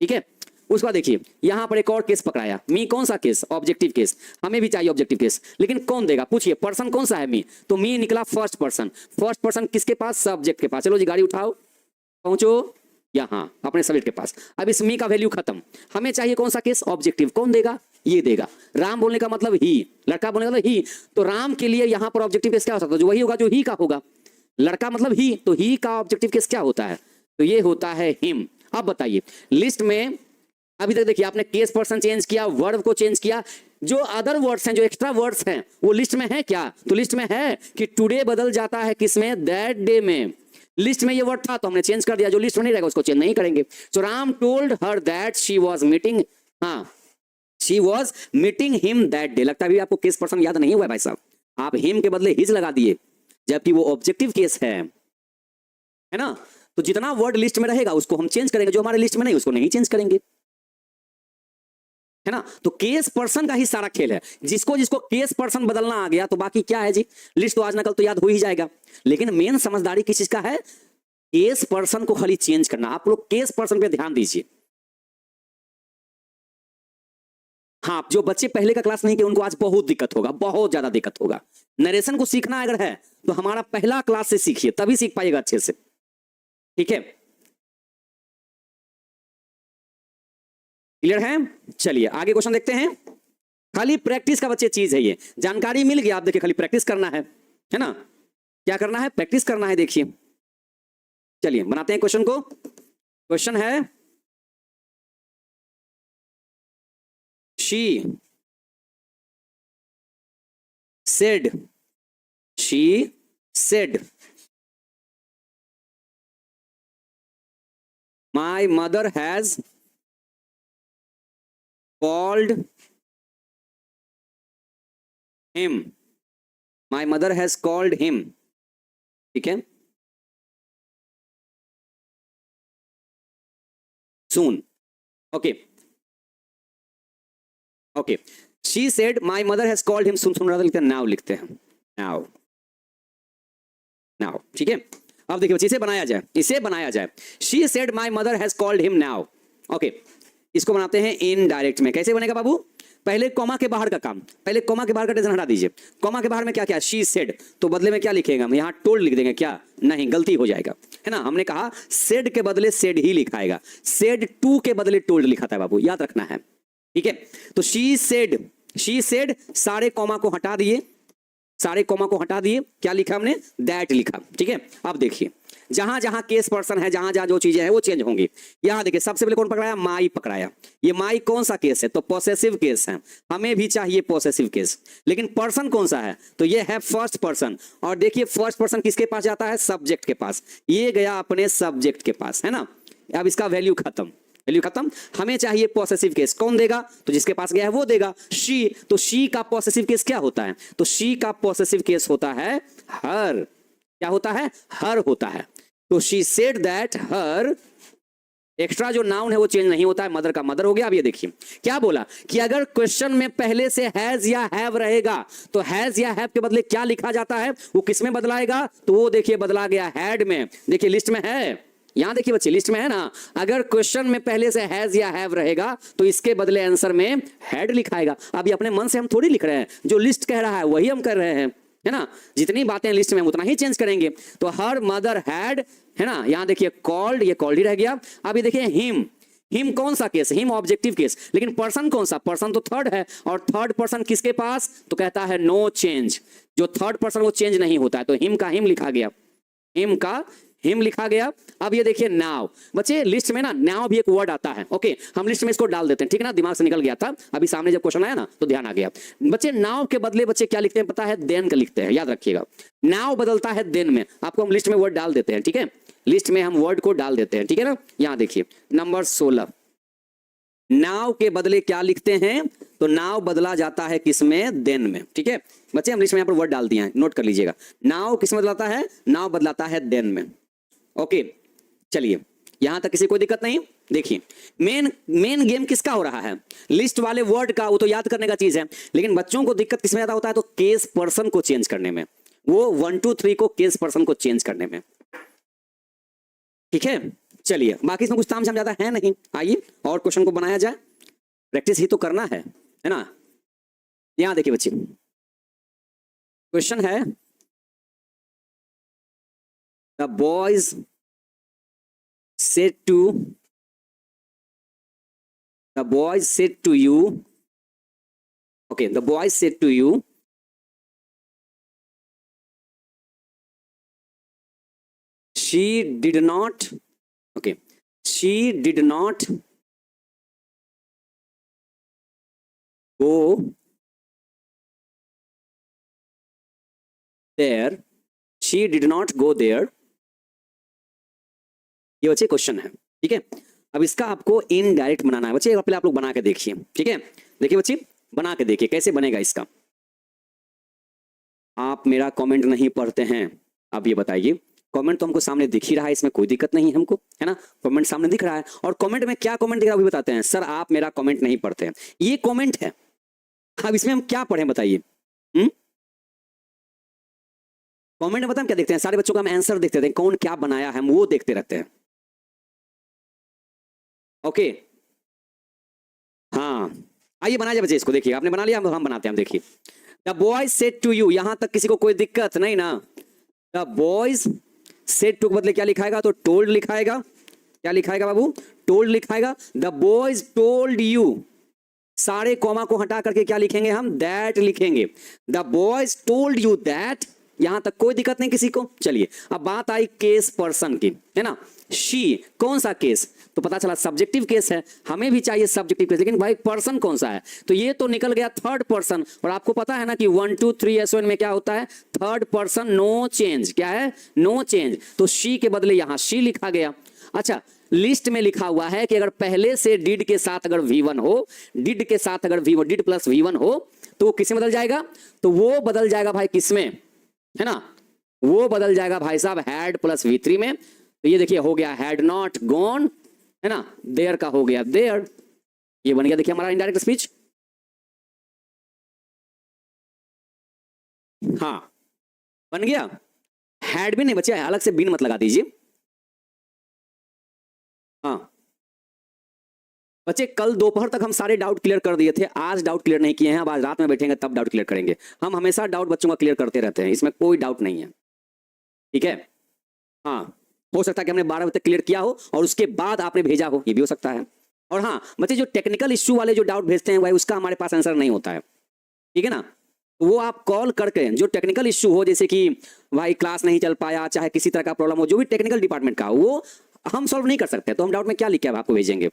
ठीक है। उसके बाद देखिए यहां पर एक और केस पकड़ाया, मी कौन सा केस, ऑब्जेक्टिव केस, हमें भी चाहिए ऑब्जेक्टिव केस, लेकिन कौन देगा, पूछिए पर्सन कौन सा है, मी, तो मी निकला फर्स्ट पर्सन। फर्स्ट पर्सन किसके पास, सब्जेक्ट के पास। चलो जी गाड़ी उठाओ, पहुंचो यहां अपने सब्जेक्ट के पास। अब इस मी का वैल्यू खत्म, हमें चाहिए कौन सा केस, ऑब्जेक्टिव, कौन देगा, ये देगा। राम बोलने का मतलब ही, लड़का बोलने का मतलब ही, तो राम के लिए यहां पर ऑब्जेक्टिव केस क्या हो सकता है, जो वही होगा जो ही का होगा। लड़का मतलब ही, तो ही का ऑब्जेक्टिव केस क्या होता है, तो ये होता है हिम। अब बताइए लिस्ट में अभी तक देखिए आपने केस पर्सन चेंज किया, वर्ब को चेंज किया, जो अदर वर्ड्स हैं, जो एक्स्ट्रा वर्ड्स हैं, वो लिस्ट में है क्या, तो लिस्ट में है कि टुडे बदल जाता है किसमें, दैट डे में। लिस्ट में ये वर्ड था तो हमने चेंज कर दिया, जो लिस्ट में नहीं रहेगा उसको चेंज नहीं करेंगे। So Ram told her that she was meeting, हाँ she was meeting him that day. लगता है अभी आपको केस पर्सन याद नहीं हुआ है भाई साहब, आप हिम के बदले हिज लगा दिए, जबकि वो ऑब्जेक्टिव केस है ना। तो जितना वर्ड लिस्ट में रहेगा उसको हम चेंज करेंगे, जो हमारे लिस्ट में नहीं उसको नहीं चेंज करेंगे, है ना। तो केस पर्सन का ही सारा खेल है, जिसको जिसको केस पर्सन बदलना आ गया तो बाकी क्या है जी, लिस्ट तो आज ना कल तो याद हो ही जाएगा। लेकिन मेन समझदारी किस चीज का है, केस पर्सन को खाली चेंज करना, आप लोग केस पर्सन पे ध्यान दीजिए। हाँ, जो बच्चे पहले का क्लास नहीं किए उनको आज बहुत दिक्कत होगा, बहुत ज्यादा दिक्कत होगा। नरेशन को सीखना अगर है तो हमारा पहला क्लास से सीखिए, तभी सीख पाएगा अच्छे से, ठीक है? क्लियर है? चलिए आगे क्वेश्चन देखते हैं। खाली प्रैक्टिस का बच्चे चीज है, ये जानकारी मिल गया, आप देखिए खाली प्रैक्टिस करना है ना? क्या करना है? प्रैक्टिस करना है। देखिए चलिए बनाते हैं क्वेश्चन को। क्वेश्चन है she said my mother has called him, my mother has called him, ठीक है? soon, okay, okay. She said my mother has called him, सुन रहा था, लिखते हैं नाउ, लिखते हैं नाउ, नाउ, ठीक है? अब देखिए बच्चे इसे बनाया जाए, इसे बनाया जाए। She said my mother has called him now, okay. इसको बनाते हैं इनडायरेक्ट में। कैसे बनेगा बाबू? पहले कॉमा के बाहर का काम, पहले कॉमा के बाहर का टेंशन हटा दीजिए। कॉमा के बाहर में क्या क्या? शी सेड, तो बदले में क्या लिखेगा? हम यहाँ टोल्ड लिख देंगे क्या? नहीं, गलती हो जाएगा, है ना? हमने कहा सेड के बदले सेड ही लिखाएगा, सेड टू के बदले टोल्ड लिखा था बाबू, याद रखना है, ठीक है? तो शी सेड सारे कॉमा को हटा दिए, सारे कॉमा को हटा दिए, क्या लिखा हमने? दैट लिखा, ठीक है? अब देखिए जहां जहां केस पर्सन है, जहां जहां जो चीजें हैं वो चेंज होंगी। यहां देखिए सबसे पहले कौन पकड़ाया? माई पकड़ाया। ये माई कौन सा केस है? तो पॉसेसिव केस है, हमें भी चाहिए पॉसेसिव केस। लेकिन पर्सन कौन सा है? तो ये है फर्स्ट पर्सन। और देखिए फर्स्ट पर्सन किसके पास जाता है? सब्जेक्ट के पास। ये गया अपने सब्जेक्ट के पास, है ना? अब इसका वैल्यू खत्म, वैल्यू खत्म। हमें चाहिए पॉसेसिव केस, कौन देगा? तो जिसके पास गया है वो देगा, शी। तो शी का पॉसेसिव केस क्या होता है? तो शी का पॉसेसिव केस होता है हर। क्या होता है? हर होता है। तो she said that her, extra जो नाउन है वो चेंज नहीं होता है, मदर का मदर हो गया। अब ये देखिए क्या बोला कि अगर क्वेश्चन में पहले से हैज या हैव रहेगा तो हैज या हैव के बदले क्या लिखा जाता है? वो किस में बदलाएगा? तो वो देखिए बदला गया हैड में। देखिए लिस्ट में है, यहां देखिए बच्चे लिस्ट में है ना। अगर क्वेश्चन में पहले से हैज या हैव रहेगा तो इसके बदले आंसर में हैड लिखाएगा। अभी अपने मन से हम थोड़ी लिख रहे हैं, जो लिस्ट कह रहा है वही हम कर रहे हैं, है ना? जितनी बातें लिस्ट में हम उतना ही चेंज करेंगे। तो हर मदर हैड, है ना? यहां देखिए कॉल्ड, ये कॉल्ड ही रह गया। अभी देखिए हिम, हिम कौन सा केस? Him objective case. लेकिन पर्सन कौन सा? पर्सन तो थर्ड है, और थर्ड पर्सन किसके पास? तो कहता है नो चेंज। जो थर्ड पर्सन वो चेंज नहीं होता है, तो हिम का हिम लिखा गया, हिम का हिम लिखा गया। अब ये देखिए नाउ, बच्चे लिस्ट में ना नाउ भी एक वर्ड आता है, ओके? हम लिस्ट में इसको डाल देते हैं, ठीक है ना? दिमाग से निकल गया था, अभी सामने जब क्वेश्चन आया ना तो ध्यान आ गया। बच्चे नाउ के बदले बच्चे क्या लिखते हैं पता है? देन का लिखते हैं, याद रखिएगा। नाउ बदलता है देन में, आपको हम लिस्ट में वर्ड डाल देते हैं, ठीक है? लिस्ट में हम वर्ड को डाल देते हैं, ठीक है ना? यहां देखिए नंबर 16, नाउ के बदले क्या लिखते हैं? तो नाउ बदला जाता है किसमें? देन में, ठीक है बच्चे? हम लिस्ट में यहाँ पर वर्ड डाल दिए हैं, नोट कर लीजिएगा। नाउ किस में बदलाता है? नाउ बदलाता है देन में, ओके। चलिए यहां तक किसी कोई दिक्कत नहीं। देखिए मेन गेम किसका हो रहा है? लिस्ट वाले वर्ड का, वो तो याद करने का चीज है। लेकिन बच्चों को दिक्कत किसमें ज्यादा होता है? तो केस पर्सन को चेंज करने में, वो 1 2 3 को केस पर्सन को चेंज करने में, ठीक है? चलिए बाकी इसमें कुछ तामझाम ज्यादा है नहीं। आइए और क्वेश्चन को बनाया जाए, प्रैक्टिस ही तो करना है ना? यहां देखिए बच्चे क्वेश्चन है, the boys said to you, okay, the boys said to you, she did not, okay, she did not go there, she did not go there। ये बच्चे क्वेश्चन है, ठीक है? अब इसका आपको इनडायरेक्ट बनाना है बच्चे, पहले आप लोग बना के देखिए, ठीक है? देखिए बच्चे बना के देखिए कैसे बनेगा इसका। आप मेरा कमेंट नहीं पढ़ते हैं, आप ये बताइए। कमेंट तो हमको सामने दिख ही रहा है, इसमें कोई दिक्कत नहीं है हमको, है ना? कमेंट सामने दिख रहा है, और कमेंट में क्या कमेंट दिख रहा है वो भी बताते हैं। सर आप मेरा कमेंट नहीं पढ़ते हैं, ये कमेंट है। अब इसमें हम क्या पढ़ें बताइए? कमेंट में बताएं क्या देखते हैं, सारे बच्चों का हम आंसर देखते रहते हैं, कौन क्या बनाया है हम वो देखते रहते हैं। ओके हाँ आइए बनाया जाए बच्चे इसको, देखिए आपने बना लिया, हम बनाते हैं, हम देखिए। The boys said to you, यहां तक किसी को कोई दिक्कत नहीं ना? द बॉयज सेड टू के बदले क्या लिखाएगा, तो टोल्ड लिखाएगा। क्या लिखाएगा बाबू, टोल्ड लिखाएगा। द बॉयज टोल्ड यू, सारे कॉमा को हटा करके क्या लिखेंगे हम, दैट लिखेंगे। The boys told you that, यहां तक कोई दिक्कत नहीं किसी को। चलिए अब बात आई केस पर्सन की, है ना, शी, कौन सा केस, तो पता चला सब्जेक्टिव केस है, हमें भी चाहिए सब्जेक्टिव केस, लेकिन भाई पर्सन कौन सा है, तो ये तो निकल गया थर्ड पर्सन। और आपको पता है ना कि 1 2 3 S1 में क्या होता है, थर्ड पर्सन नो चेंज, क्या है, नो चेंज, तो शी के बदले यहां शी लिखा गया। अच्छा लिस्ट में लिखा हुआ है कि अगर पहले से डिड के साथ अगर V1 हो, डिड के साथ अगर V1, डिड प्लस V1 हो, तो वो किसमें बदल जाएगा, तो वो बदल जाएगा भाई किसमें, है ना, वो बदल जाएगा भाई साहब हैड प्लस V3 में। तो ये देखिए हो गया हैड नॉट गॉन, है ना, देयर का हो गया देयर, ये बन गया देखिए हमारा इनडायरेक्ट स्पीच। हाँ बन गया, हैड भी नहीं बचे, अलग से बीन मत लगा दीजिए। हाँ बच्चे कल दोपहर तक हम सारे डाउट क्लियर कर दिए थे, आज डाउट क्लियर नहीं किए हैं, अब आज रात में बैठेंगे तब डाउट क्लियर करेंगे। हम हमेशा डाउट बच्चों का क्लियर करते रहते हैं, इसमें कोई डाउट नहीं है, ठीक है। हाँ हो सकता है कि हमने 12 बजे तक क्लियर किया हो और उसके बाद आपने भेजा हो, ये भी हो सकता है। और हाँ बच्चे जो टेक्निकल इश्यू वाले जो डाउट भेजते हैं भाई, उसका हमारे पास आंसर नहीं होता है, ठीक है ना, वो आप कॉल करके जो टेक्निकल इश्यू हो, जैसे कि भाई क्लास नहीं चल पाया, चाहे किसी तरह का प्रॉब्लम हो, जो भी टेक्निकल डिपार्टमेंट का, वो हम सॉल्व नहीं कर सकते, तो हम डाउट में क्या लिख के आपको भेजेंगे,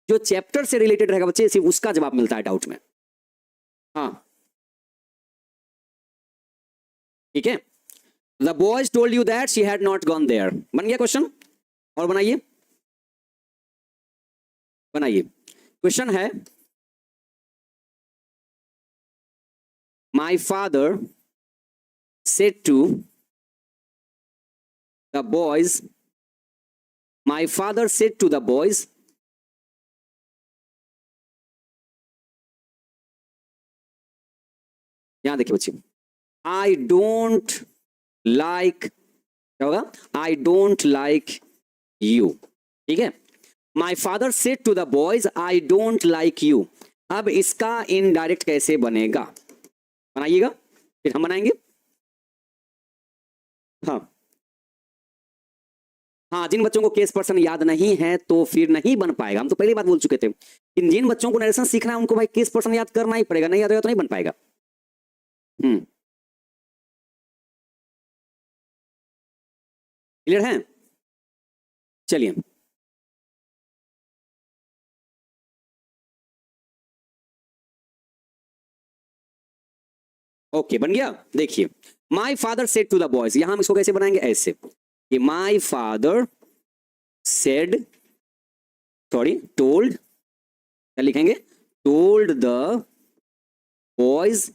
जो चैप्टर से रिलेटेड रहेगा बच्चे सिर्फ उसका जवाब मिलता है डाउट में। हाँ ठीक है, the boys told you that she had not gone there, बन गया क्वेश्चन। और बनाइए बनाइए, क्वेश्चन है my father said to the boys, my father said to the boys, यहां देखिए बच्चे, आई डोंट लाइक, क्या होगा, आई डोंट लाइक यू, ठीक है। My father said to the boys I don't like you, अब इसका इनडायरेक्ट कैसे बनेगा, बनाइएगा फिर हम बनाएंगे। हाँ हाँ जिन बच्चों को केस पर्सन याद नहीं है तो फिर नहीं बन पाएगा, हम तो पहली बात बोल चुके थे कि जिन बच्चों को नरेशन सीखना है उनको भाई केस पर्सन याद करना ही पड़ेगा, नहीं याद रहेगा तो नहीं बन पाएगा। क्लियर है, चलिए ओके बन गया। देखिए my father said to the boys, यहां हम इसको कैसे बनाएंगे, ऐसे कि my father said, sorry told, क्या लिखेंगे, टोल्ड द बॉयज,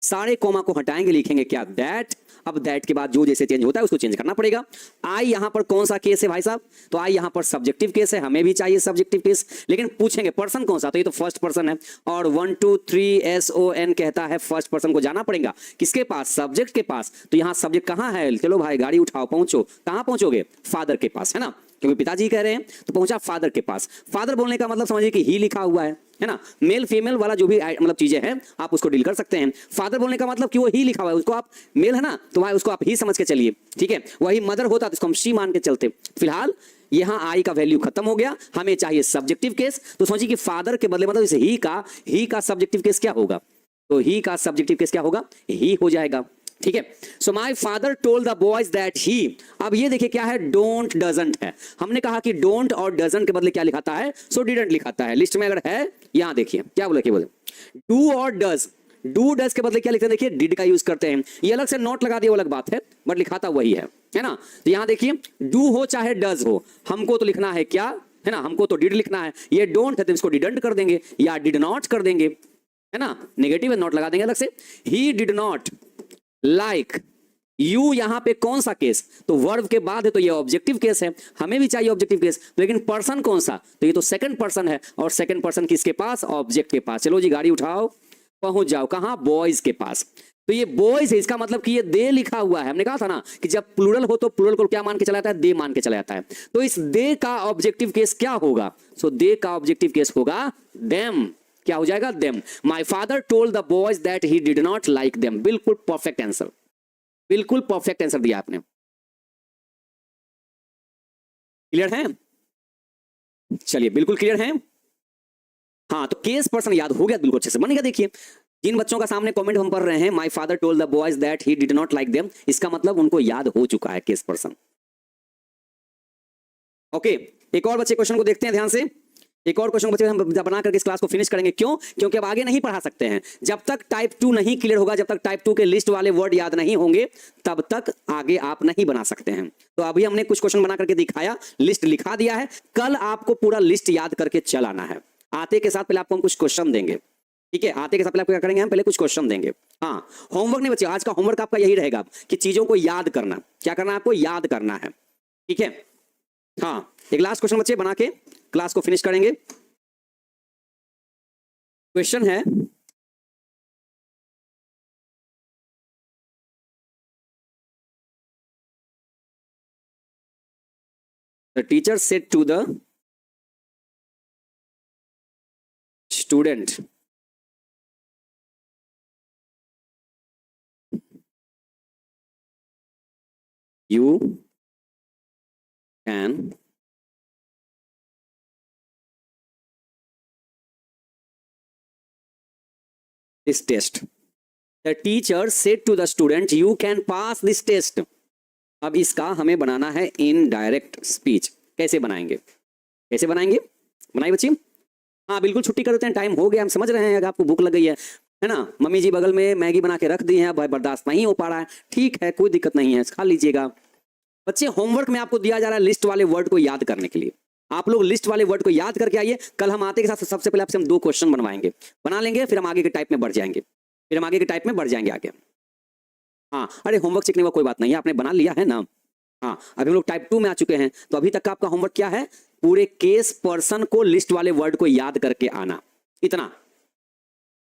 सारे कॉमा को हटाएंगे, लिखेंगे क्या, दैट। अब दैट के बाद जो जैसे चेंज होता है उसको चेंज करना पड़ेगा। आई यहां पर कौन सा केस है भाई साहब, तो आई यहां पर सब्जेक्टिव केस है, हमें भी चाहिए सब्जेक्टिव केस, लेकिन पूछेंगे पर्सन कौन सा, तो ये तो फर्स्ट पर्सन है, और 1 2 3 SON कहता है फर्स्ट पर्सन को जाना पड़ेगा किसके पास, सब्जेक्ट के पास। तो यहां सब्जेक्ट कहां है, चलो भाई गाड़ी उठाओ पहुंचो, कहां पहुंचोगे, फादर के पास, है ना, क्योंकि पिताजी कह रहे हैं तो पहुंचा फादर के पास। फादर बोलने का मतलब समझिए कि ही लिखा हुआ है ना, मेल फीमेल वाला जो भी मतलब चीजें हैं आप उसको डील कर सकते हैं। फादर बोलने का मतलब कि वो ही लिखा हुआ है, उसको आप मेल है ना तो भाई उसको आप ही समझ के चलिए, ठीक है। वही मदर होता तो इसको हम शी मान के चलते। फिलहाल यहां आई का वैल्यू खत्म हो गया, हमें चाहिए सब्जेक्टिव केस, तो समझिए कि फादर के बदले मतलब इसे ही का सब्जेक्टिव केस क्या होगा, तो ही का सब्जेक्टिव केस क्या होगा, ही हो जाएगा, ठीक है। So my father told the boys that he, अब ये देखिए क्या है, डोंट डजंट है, हमने कहा कि डोंट और डजंट के बदले क्या लिखाता है, सो डिडंट लिखाता है, लिस्ट में अगर है यहां देखिए क्या बोले, डू और डज, डू डज के बदले क्या लिखते हैं, देखिए डिड का यूज करते हैं, ये अलग से नोट लगा दिया वो अलग बात है, बट लिखाता वही है ना। तो यहां देखिए डू हो चाहे डज हो, हमको तो लिखना है क्या, है ना, हमको तो डिड लिखना है, ये डोंट है तो इसको डिडंट कर देंगे या डिड नॉट कर देंगे, है ना, नेगेटिव है नॉट लगा देंगे अलग से। He did not like you, यहां पे कौन सा केस, तो वर्ब के बाद है तो ये ऑब्जेक्टिव केस है, हमें भी चाहिए ऑब्जेक्टिव केस, लेकिन पर्सन कौन सा, तो ये तो सेकंड पर्सन है, और सेकंड पर्सन किसके पास, ऑब्जेक्ट के पास। चलो जी गाड़ी उठाओ पहुंच जाओ कहां, बॉयज के पास। तो ये बॉयज है, इसका मतलब कि ये दे लिखा हुआ है। हमने कहा था ना कि जब प्लूरल हो तो प्लूरल को क्या मान के चला जाता है, दे मान के चला जाता है। तो इस दे का ऑब्जेक्टिव केस क्या होगा, सो दे का ऑब्जेक्टिव केस होगा देम। क्या हो जाएगा, them. My father told the boys that he did not like them. बिल्कुल परफेक्ट आंसर, बिल्कुल परफेक्ट आंसर दिया आपने। क्लियर है, चलिए बिल्कुल क्लियर है। हाँ तो केस पर्सन याद हो गया, बिल्कुल अच्छे से बन गया। देखिए जिन बच्चों का सामने कमेंट हम पढ़ रहे हैं, my father told the boys that he did not like them, इसका मतलब उनको याद हो चुका है केस पर्सन। ओके, एक और बच्चे क्वेश्चन को देखते हैं ध्यान से। एक और क्वेश्चन बच्चे हम बना करके इस क्लास को फिनिश करेंगे। क्यों, क्योंकि अब आगे नहीं पढ़ा सकते हैं जब तक टाइप 2 नहीं क्लियर होगा, जब तक टाइप 2 के लिस्ट वाले वर्ड याद नहीं होंगे तब तक आगे आप नहीं बना सकते हैं। तो अभी हमने कुछ क्वेश्चन बना करके दिखाया, लिस्ट लिखा दिया है, कल आपको पूरा लिस्ट याद करके चलाना है। आते के साथ पहले आपको हम कुछ क्वेश्चन देंगे, ठीक है। आते के साथ पहले आप क्या करेंगे, हम पहले कुछ क्वेश्चन देंगे। हाँ होमवर्क नहीं बच्चे, आज का होमवर्क आपका यही रहेगा कि चीजों को याद करना। क्या करना है, आपको याद करना है, ठीक है। हाँ एक लास्ट क्वेश्चन बच्चे बना के क्लास को फिनिश करेंगे। क्वेश्चन है, the teacher said to the student you can this test. The teacher said to the student you can pass this test. अब इसका हमें बनाना है इनडायरेक्ट स्पीच। कैसे बनाएंगे, कैसे बनाएंगे, बनाइए बच्ची। हाँ बिल्कुल छुट्टी कर देते हैं, टाइम हो गया, हम समझ रहे हैं। अगर आपको भूख लग गई है ना, मम्मी जी बगल में मैगी बना के रख दी है, भाई बर्दाश्त नहीं हो पा रहा है, ठीक है कोई दिक्कत नहीं है, खा लीजिएगा। बच्चे होमवर्क में आपको दिया जा रहा है लिस्ट वाले वर्ड को याद करने के लिए। आप लोग लिस्ट वाले वर्ड को याद करके आइए। कल हम आते के साथ सबसे पहले आपसे हम 2 क्वेश्चन बनवाएंगे, बना लेंगे, फिर हम आगे के टाइप में बढ़ जाएंगे, फिर हम आगे के टाइप में बढ़ जाएंगे आगे। हाँ अरे होमवर्क सीखने का कोई बात नहीं है, आपने बना लिया है ना। हाँ अभी हम लोग टाइप 2 में आ चुके हैं, तो अभी तक का आपका होमवर्क क्या है, पूरे केस पर्सन को लिस्ट वाले वर्ड को याद करके आना, इतना।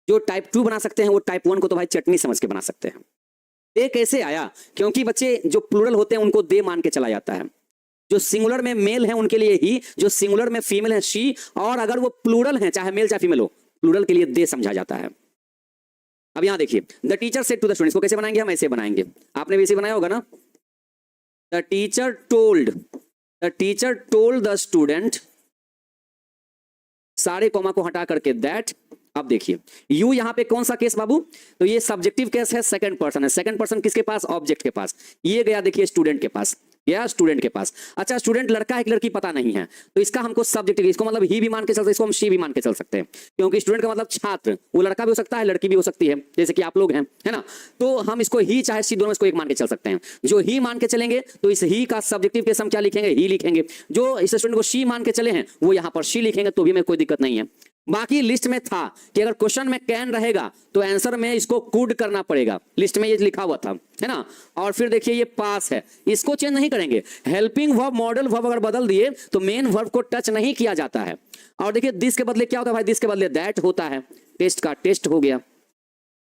जो टाइप 2 बना सकते हैं वो टाइप 1 को तो भाई चटनी समझ के बना सकते हैं। दे कैसे आया, क्योंकि बच्चे जो प्लूरल होते हैं उनको दे मान के चला जाता है। जो सिंगुलर में मेल है उनके लिए ही, जो सिंगुलर में फीमेल है शी, और अगर वो प्लूरल है चाहे मेल चाहे फीमेल हो, प्लूरल के लिए दे समझा जाता है। अब यहां देखिए, the teacher said to the students को कैसे बनाएंगे, हम ऐसे बनाएंगे, आपने भी ऐसे बनाया होगा ना। The teacher told the student, सारे कॉमा को हटा करके दैट। अब देखिए यू यहां पे कौन सा केस बाबू, तो ये सब्जेक्टिव केस है, सेकंड पर्सन है। सेकंड पर्सन किसके पास, ऑब्जेक्ट के पास। ये गया देखिए स्टूडेंट के पास, गया स्टूडेंट के पास। अच्छा स्टूडेंट लड़का है कि लड़की पता नहीं है, तो इसका हमको सब्जेक्टिव, इसको मतलब ही भी मान के चल सकते हैं, इसको हम शी भी मान के चल सकते हैं, क्योंकि स्टूडेंट का मतलब छात्र, वो लड़का भी हो सकता है लड़की भी हो सकती है, जैसे कि आप लोग हैं, है ना। तो हम इसको ही चाहे शी दोनों इसको एक मान के चल सकते हैं। जो ही मान के चलेंगे तो इस ही का सब्जेक्टिव केस हम क्या लिखेंगे, ही लिखेंगे। जो इस स्टूडेंट को शी मान के चले हैं वो यहाँ पर शी लिखेंगे, तो भी हमें कोई दिक्कत नहीं है। बाकी लिस्ट में था कि अगर क्वेश्चन में कैन रहेगा तो आंसर में इसको कुड करना पड़ेगा, लिस्ट में ये लिखा हुआ था, है ना। और फिर देखिए ये पास है, इसको चेंज नहीं करेंगे। हेल्पिंग वर्ब मॉडल वर्ब अगर बदल दिए तो मेन वर्ब को टच नहीं किया जाता है। और देखिए दिस के बदले क्या होता है भाई, दिस के बदले दैट होता है, टेस्ट का टेस्ट हो गया।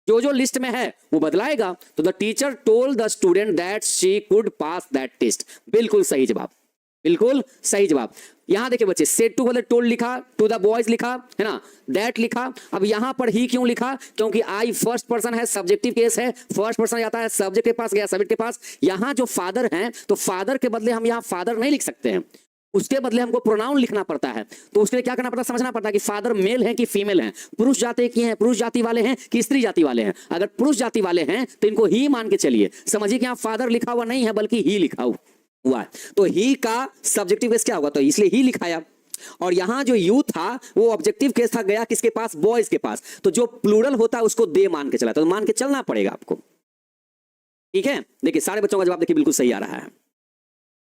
जो जो लिस्ट में है वो बदलाएगा। तो the teacher told the student that she could pass that test, बिल्कुल सही जवाब, बिल्कुल सही जवाब। यहां देखिए बच्चे, सेड टू बदले टोल्ड लिखा, टू द बॉयज लिखा, है ना, दैट लिखा। अब यहां पर ही क्यों लिखा, क्योंकि आई फर्स्ट पर्सन है, सब्जेक्टिव केस है, फर्स्ट पर्सन जाता है सब्जेक्ट के पास, गया सब्जेक्ट के पास। यहां जो फादर हैं तो फादर के बदले हम यहां फादर नहीं लिख सकते हैं, उसके बदले हमको प्रोनाउन लिखना पड़ता है। तो उसके लिए क्या करना पड़ता है, समझना पड़ता है कि फादर मेल है कि फीमेल है, पुरुष जाति की हैं, पुरुष जाति वाले हैं कि स्त्री जाति वाले हैं। अगर पुरुष जाति वाले हैं तो इनको ही मान के चलिए। समझिए कि यहाँ फादर लिखा हुआ नहीं है बल्कि ही लिखा हुआ है, तो ही का सब्जेक्टिव केस क्या होगा, तो इसलिए ही लिखाया। और यहां जो यू था वो ऑब्जेक्टिव केस था, गया किसके पास, बॉयज के पास। तो जो प्लूरल होता है उसको दे मान के चला, तो मान के चलना पड़ेगा आपको, ठीक है। देखिए सारे बच्चों का जवाब देखिए बिल्कुल सही आ रहा है,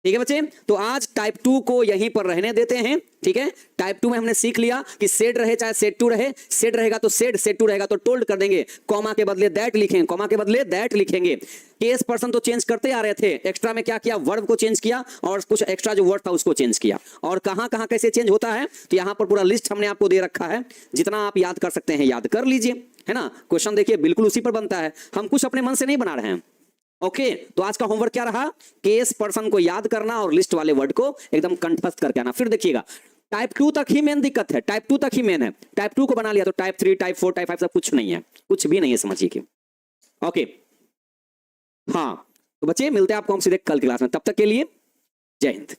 ठीक है बच्चे। तो आज टाइप 2 को यहीं पर रहने देते हैं, ठीक है। टाइप 2 में हमने सीख लिया कि सेड रहे चाहे सेड 2 रहे, सेड रहेगा तो सेड, सेड 2 रहेगा तो टोल्ड कर देंगे, कॉमा के बदले दैट लिखेंगे, कॉमा के बदले दैट लिखेंगे। केस पर्सन तो चेंज करते आ रहे थे, एक्स्ट्रा में क्या किया, वर्ब को चेंज किया और कुछ एक्स्ट्रा जो वर्ड था उसको चेंज किया। और कहां कहां कैसे चेंज होता है तो यहां पर पूरा लिस्ट हमने आपको दे रखा है, जितना आप याद कर सकते हैं याद कर लीजिए। है ना। क्वेश्चन देखिए बिल्कुल उसी पर बनता है, हम कुछ अपने मन से नहीं बना रहे हैं। ओके तो आज का होमवर्क क्या रहा, केस पर्सन को याद करना और लिस्ट वाले वर्ड को एकदम कंठस्थ करके आना। फिर देखिएगा टाइप 2 तक ही मेन दिक्कत है, टाइप 2 तक ही मेन है। टाइप 2 को बना लिया तो टाइप 3 टाइप 4 टाइप 5 सब कुछ नहीं है, कुछ भी नहीं है, समझिए कि। ओके हाँ तो बच्चे मिलते हैं आपको हम सीधे कल की क्लास में, तब तक के लिए जय हिंद।